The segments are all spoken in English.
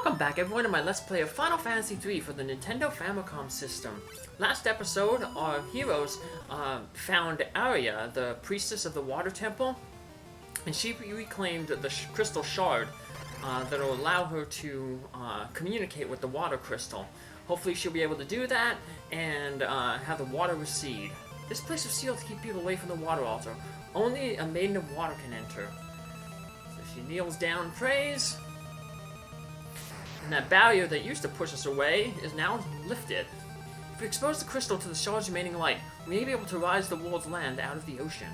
Welcome back everyone to my Let's Play of Final Fantasy III for the Nintendo Famicom system. Last episode, our heroes found Aria, the priestess of the water temple, and she reclaimed the crystal shard that will allow her to communicate with the water crystal. Hopefully she'll be able to do that and have the water recede. This place is sealed to keep people away from the water altar. Only a maiden of water can enter. So she kneels down and prays. And that barrier that used to push us away is now lifted. If we expose the crystal to the shard's remaining light, we may be able to rise the world's land out of the ocean.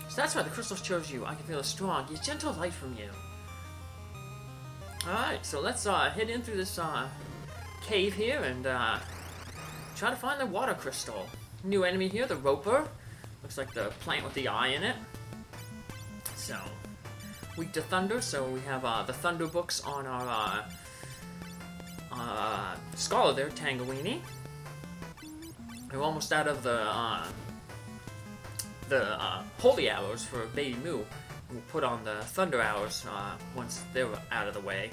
So that's why the crystal chose you. I can feel a strong, yet gentle light from you. Alright, so let's head in through this cave here and try to find the water crystal. New enemy here, the roper. Looks like the plant with the eye in it. So, weak to thunder, so we have the thunder books on our scholar there, Tangeweenie. We're almost out of the holy arrows for Baby Moo. We'll put on the thunder arrows once they're out of the way.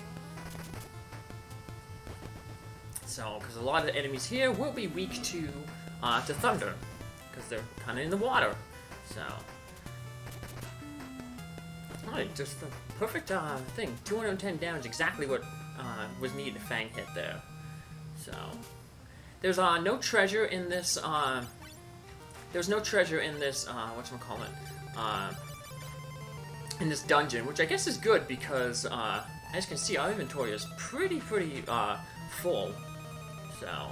So, because a lot of the enemies here will be weak to thunder, because they're kind of in the water. So, alright, just the perfect thing. 210 damage, exactly what was needed. Fang hit there. So, there's no treasure in this. There's no treasure in this. Whatchamacallit? In this dungeon, which I guess is good because, as you can see, our inventory is pretty full. So,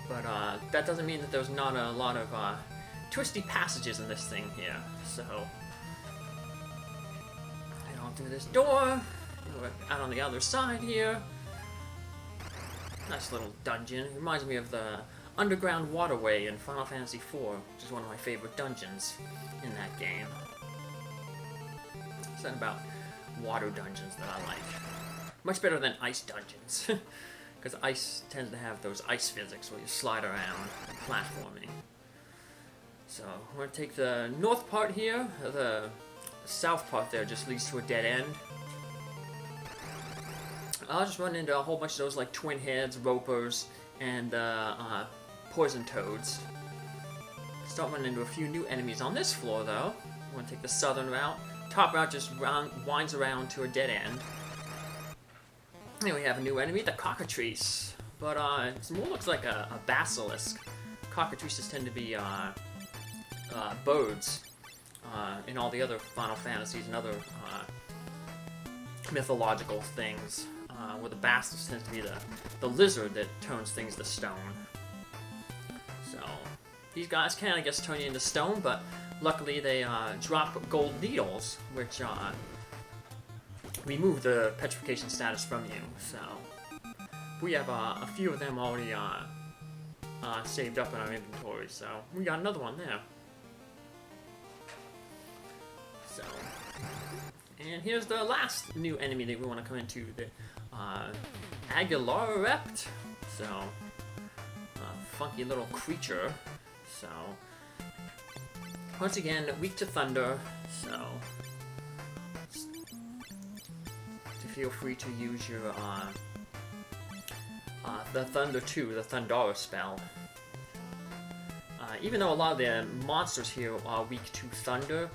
but that doesn't mean that there's not a lot of twisty passages in this thing here. So, head on through this door. Out on the other side here. Nice little dungeon. It reminds me of the underground waterway in Final Fantasy IV, which is one of my favorite dungeons in that game. Something about water dungeons that I like. Much better than ice dungeons. Because ice tends to have those ice physics where you slide around platforming. So, we're going to take the north part here. The south part there just leads to a dead end. I'll just run into a whole bunch of those like twin heads, ropers, and poison toads. Start running into a few new enemies on this floor though. I'm going to take the southern route. Top route just winds around to a dead end. And we have a new enemy, the cockatrice. But it more looks like a basilisk. Cockatrices tend to be birds in all the other Final Fantasies and other mythological things. Where the basilisk tends to be the lizard that turns things to stone. So, these guys can, I guess, turn you into stone, but luckily they drop gold needles, which remove the petrification status from you. So, we have a few of them already saved up in our inventory, so we got another one there. So, and here's the last new enemy that we want to come into, the Aguilarept. So, funky little creature. So, once again, weak to thunder. So, feel free to use your the Thunder 2, the Thundara spell. Even though a lot of the monsters here are weak to thunder,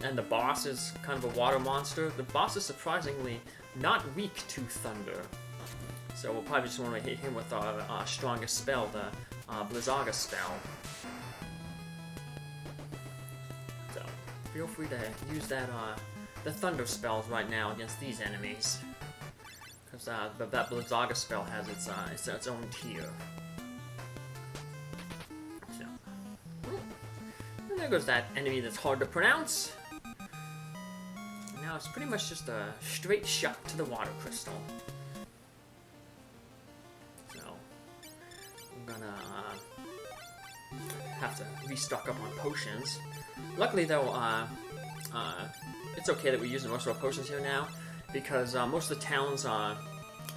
and the boss is kind of a water monster, the boss is surprisingly not weak to thunder. So we'll probably just want to hit him with our strongest spell, the Blizzaga spell. So feel free to use that the thunder spells right now against these enemies, because that Blizzaga spell has its own tier. So, and there goes that enemy that's hard to pronounce. Now it's pretty much just a straight shot to the water crystal. So, I'm gonna have to restock up on potions. Luckily though, it's okay that we're using most of our potions here now, because most of the towns,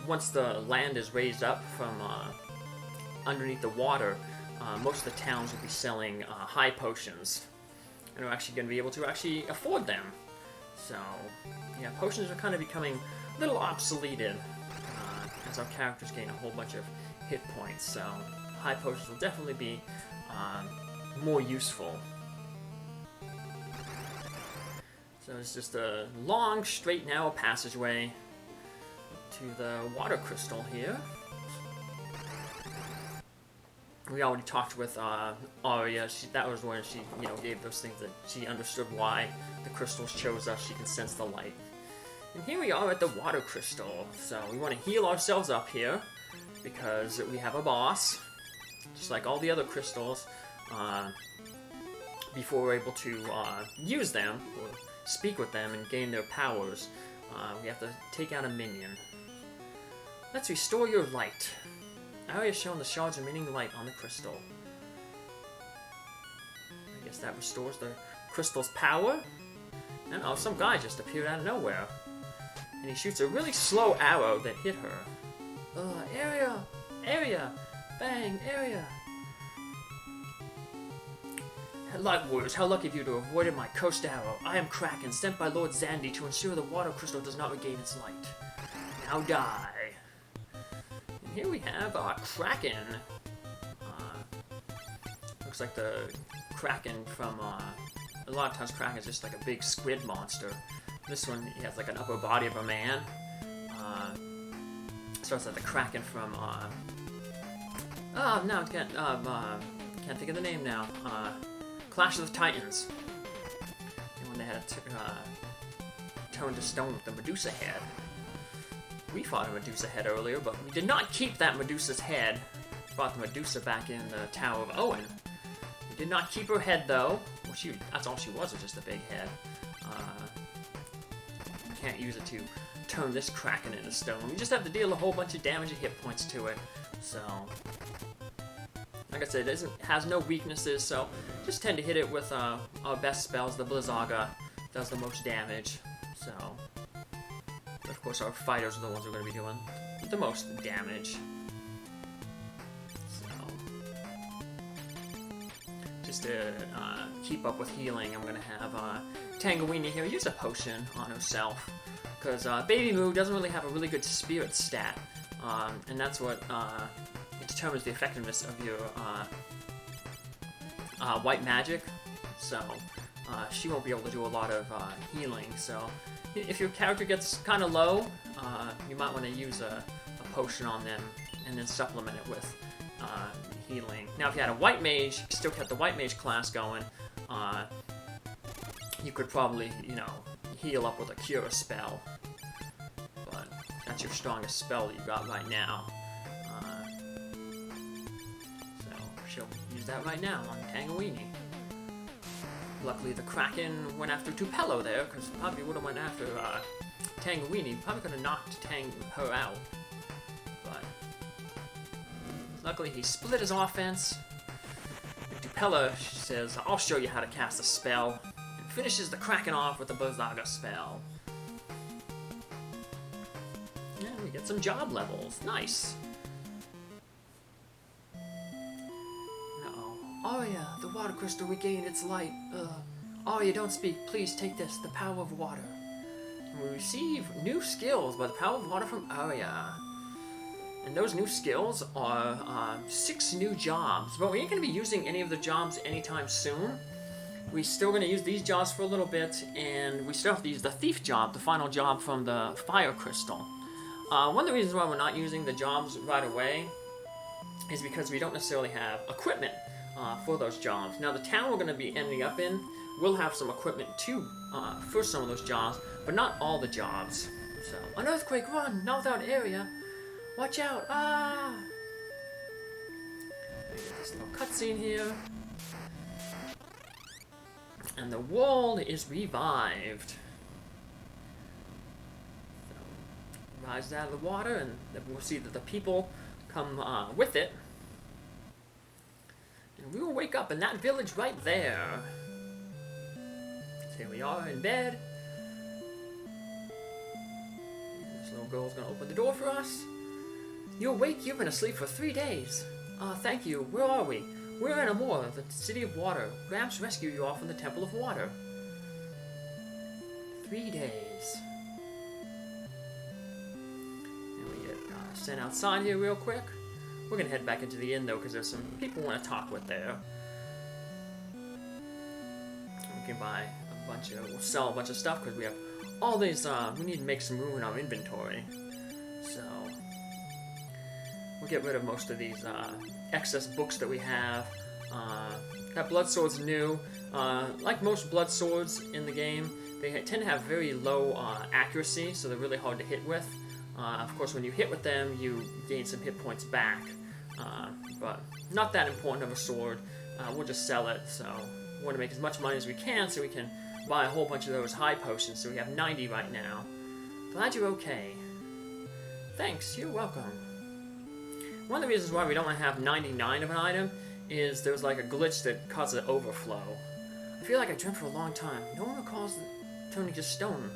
once the land is raised up from underneath the water, most of the towns will be selling high potions, and are actually going to be able to afford them. So, yeah, potions are kind of becoming a little obsoleted as our characters gain a whole bunch of hit points. So, high potions will definitely be more useful. So it's just a long, straight, narrow passageway to the water crystal here. We already talked with Aria. That was when she, gave those things that she understood why the crystals chose us. She can sense the light. And here we are at the water crystal. So we want to heal ourselves up here because we have a boss, just like all the other crystals. Before we're able to use them or speak with them and gain their powers, we have to take out a minion. Let's restore your light. Aria has shown the shards remaining light on the crystal. I guess that restores the crystal's power. And oh, some guy just appeared out of nowhere. And he shoots a really slow arrow that hit her. Aria! Aria! Fang! Aria! Like warriors, how lucky of you to have avoided my coast arrow. I am Kraken, sent by Lord Zandy to ensure the water crystal does not regain its light. Now die. And here we have our Kraken. Looks like the Kraken from, a lot of times Kraken is just like a big squid monster. This one, he has like an upper body of a man. Starts like the Kraken from, no, can't think of the name now. Clash of the Titans. And when they had turned to stone with the Medusa head. We fought a Medusa head earlier, but we did not keep that Medusa's head. We fought the Medusa back in the Tower of Owen. We did not keep her head, though. Well, that's all she was just a big head. Can't use it to turn this Kraken into stone. We just have to deal a whole bunch of damage and hit points to it. So, like I said, it has no weaknesses, so just tend to hit it with our best spells. The Blizzaga does the most damage. So, but of course, our fighters are the ones who are going to be doing the most damage. So, just to keep up with healing, I'm going to have Tangeweenie here use a potion on herself, because Baby Moo doesn't really have a really good spirit stat, and that's what it determines the effectiveness of your white magic. So she won't be able to do a lot of healing. So if your character gets kind of low, you might want to use a potion on them and then supplement it with healing. Now, if you had a white mage, still kept the white mage class going, you could probably, heal up with a cure spell. But that's your strongest spell that you got right now. So she'll use that right now on Tangeweenie. Luckily, the Kraken went after Tupelo there, because probably would have went after Tangeweenie. Probably could have knocked her out. But luckily, he split his offense. And Tupelo says, "I'll show you how to cast a spell." Finishes the Kraken off with the Blizzaga spell. Yeah, we get some job levels. Nice. Uh-oh. Aria, the water crystal regained its light. Aria, don't speak. Please take this, the power of water. And we receive new skills by the power of water from Aria. And those new skills are 6 new jobs. But we ain't going to be using any of the jobs anytime soon. We're still going to use these jobs for a little bit, and we still have to use the thief job, the final job from the fire crystal. One of the reasons why we're not using the jobs right away is because we don't necessarily have equipment for those jobs. Now, the town we're going to be ending up in will have some equipment too for some of those jobs, but not all the jobs. So, an earthquake, run! Not without Aria. Watch out! Ah! This little cutscene here. And the world is revived. So, rises out of the water, and we'll see that the people come with it. And we will wake up in that village right there. So here we are in bed. And this little girl's gonna open the door for us. You're awake? You've been asleep for 3 days. Thank you. Where are we? We're in Amor, the city of water. Gramps rescued you all from the Temple of Water. 3 days. And we get sent outside here real quick. We're gonna head back into the inn though, because there's some people we want to talk with there. We can buy we'll sell a bunch of stuff because we have all these, we need to make some room in our inventory. So, we'll get rid of most of these, excess books that we have. That blood sword's new. Like most blood swords in the game, they tend to have very low, accuracy, so they're really hard to hit with. Of course, when you hit with them, you gain some hit points back. But not that important of a sword. We'll just sell it, so we want to make as much money as we can so we can buy a whole bunch of those high potions, so we have 90 right now. Glad you're okay. Thanks, you're welcome. One of the reasons why we don't have 99 of an item is there's like a glitch that causes an overflow. I feel like I dreamt for a long time. No one recalls turning to stone.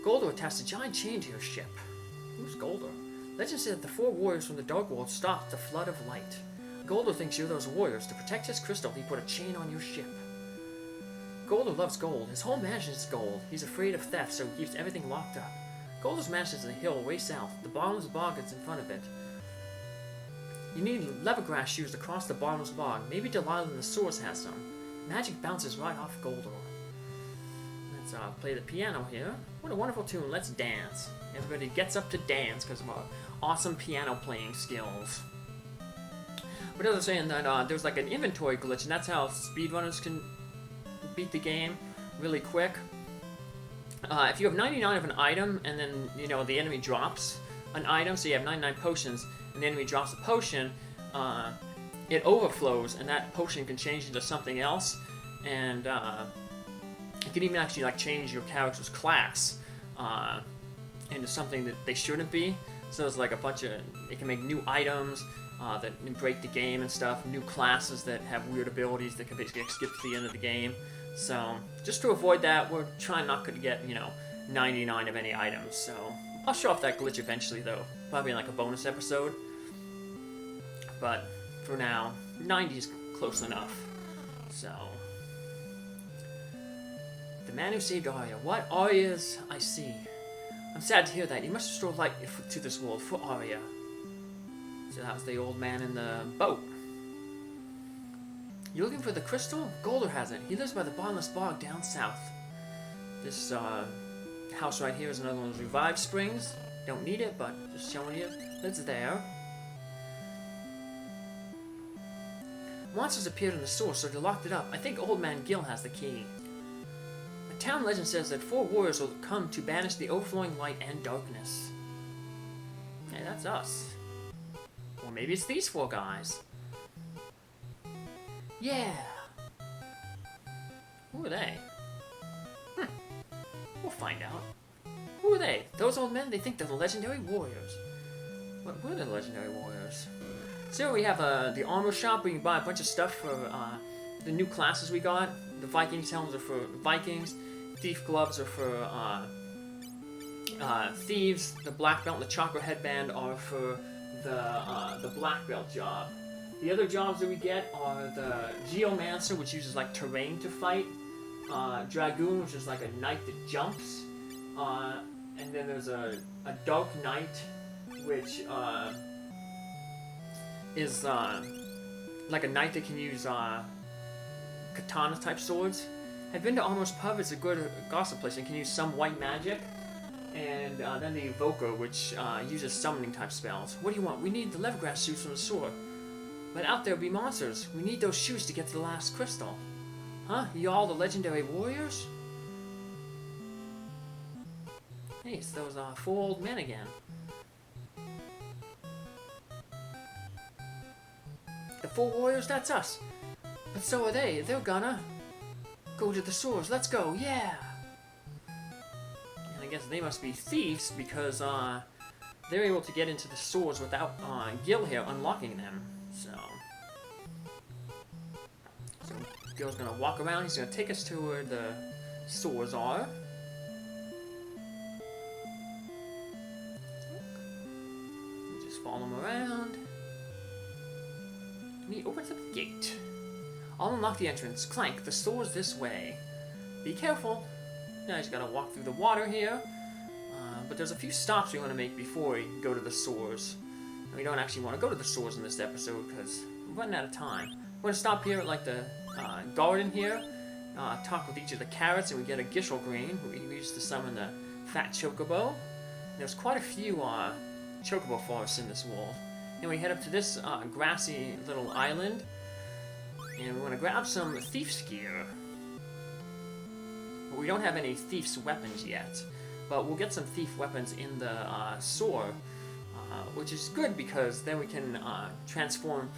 Golder attached a giant chain to your ship. Who's Golder? Legend said that the 4 warriors from the Dark World stopped the flood of light. Golder thinks you're those warriors. To protect his crystal, he put a chain on your ship. Golder loves gold. His whole mansion is gold. He's afraid of theft, so he keeps everything locked up. Golder's mansion is a hill way south. The bottomless bog is in front of it. You need leathergrass shoes to cross the bottomless bog. Maybe Delilah in the swords has some. Magic bounces right off Golder. Let's play the piano here. What a wonderful tune. Let's dance. Everybody gets up to dance because of our awesome piano playing skills. But as I was saying, that there's like an inventory glitch, and that's how speedrunners can beat the game really quick. If you have 99 of an item, and then, you know, the enemy drops an item, so you have 99 potions, and the enemy drops a potion, it overflows, and that potion can change into something else, and it can even actually like change your character's class into something that they shouldn't be. So there's like a bunch of, it can make new items that break the game and stuff, new classes that have weird abilities that can basically skip to the end of the game. So just to avoid that, we're trying not to get, you know, 99 of any items. So I'll show off that glitch eventually though, probably in like a bonus episode. But for now, 90 is close enough. So the man who saved Aria. What Aria's I see. I'm sad to hear that. You must restore light to this world for Aria. So that was the old man in the boat. You looking for the crystal? Golder has it. He lives by the bottomless bog down south. This house right here is another one of those revived springs. Don't need it, but just showing you it's there. Monsters appeared in the source, so they locked it up. I think Old Man Gil has the key. A town legend says that 4 warriors will come to banish the overflowing light and darkness. Hey, that's us. Or maybe it's these 4 guys. Yeah. Who are they? We'll find out. Who are they? Those old men? They think they're the legendary warriors. What were the legendary warriors? So we have the armor shop where you can buy a bunch of stuff for the new classes we got. The Vikings helms are for Vikings. Thief gloves are for thieves. The black belt and the chakra headband are for the black belt job. The other jobs that we get are the Geomancer, which uses like terrain to fight. Dragoon, which is like a knight that jumps. And then there's a Dark Knight, which is like a knight that can use katana type swords. I've been to Almost Pub. It's a good gossip place and can use some white magic. And then the Evoker, which uses summoning type spells. What do you want? We need the leathergrass shoes from the sword. But out there be monsters. We need those shoes to get to the last crystal. Huh? You all the legendary warriors? Hey, it's those 4 old men again. The 4 warriors? That's us. But so are they. They're gonna go to the swords. Let's go. Yeah! And I guess they must be thieves because they're able to get into the swords without Gil here unlocking them. So Gil's gonna walk around. He's gonna take us to where the swords are. Just follow him around. And he opens up the gate. I'll unlock the entrance. Clank, the swords this way. Be careful. Now he's got to walk through the water here. But there's a few stops we want to make before we go to the sewers. And we don't actually want to go to the sewers in this episode because we're running out of time. We're going to stop here at like the garden here. Talk with each of the carrots, and we get a Gishel Green. We used to summon the fat chocobo. There's quite a few chocobo forests in this world. And we head up to this grassy little island. And we want to grab some thief's gear. But we don't have any thief's weapons yet. But we'll get some thief weapons in the sword, which is good because then we can transform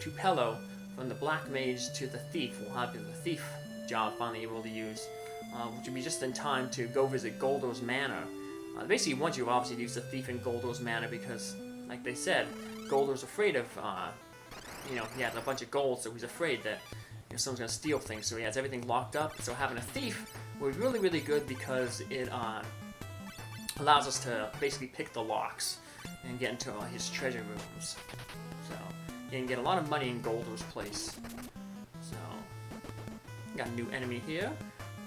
Tupelo from the black mage to the thief. We'll have the thief job finally able to use, which will be just in time to go visit Goldo's Manor. Basically, once you obviously use the thief in Goldo's Manor because, like they said, Goldo's afraid of, he has a bunch of gold, so he's afraid that someone's going to steal things, so he has everything locked up. So having a thief will be really, really good because it allows us to basically pick the locks and get into his treasure rooms. So you can get a lot of money in Goldo's place. So got a new enemy here.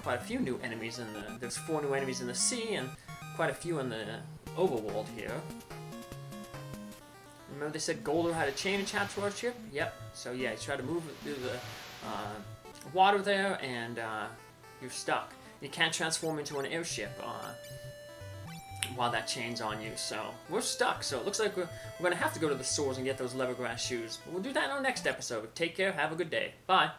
Quite a few new enemies there's 4 new enemies in the sea and quite a few in the overworld here. Remember they said Goldo had a chain attached to our ship? Yep. So yeah, you try to move through the water there and you're stuck. You can't transform into an airship while that chain's on you, so we're stuck. So it looks like we're going to have to go to the sewers and get those leather grass shoes. But we'll do that in our next episode. Take care, have a good day. Bye.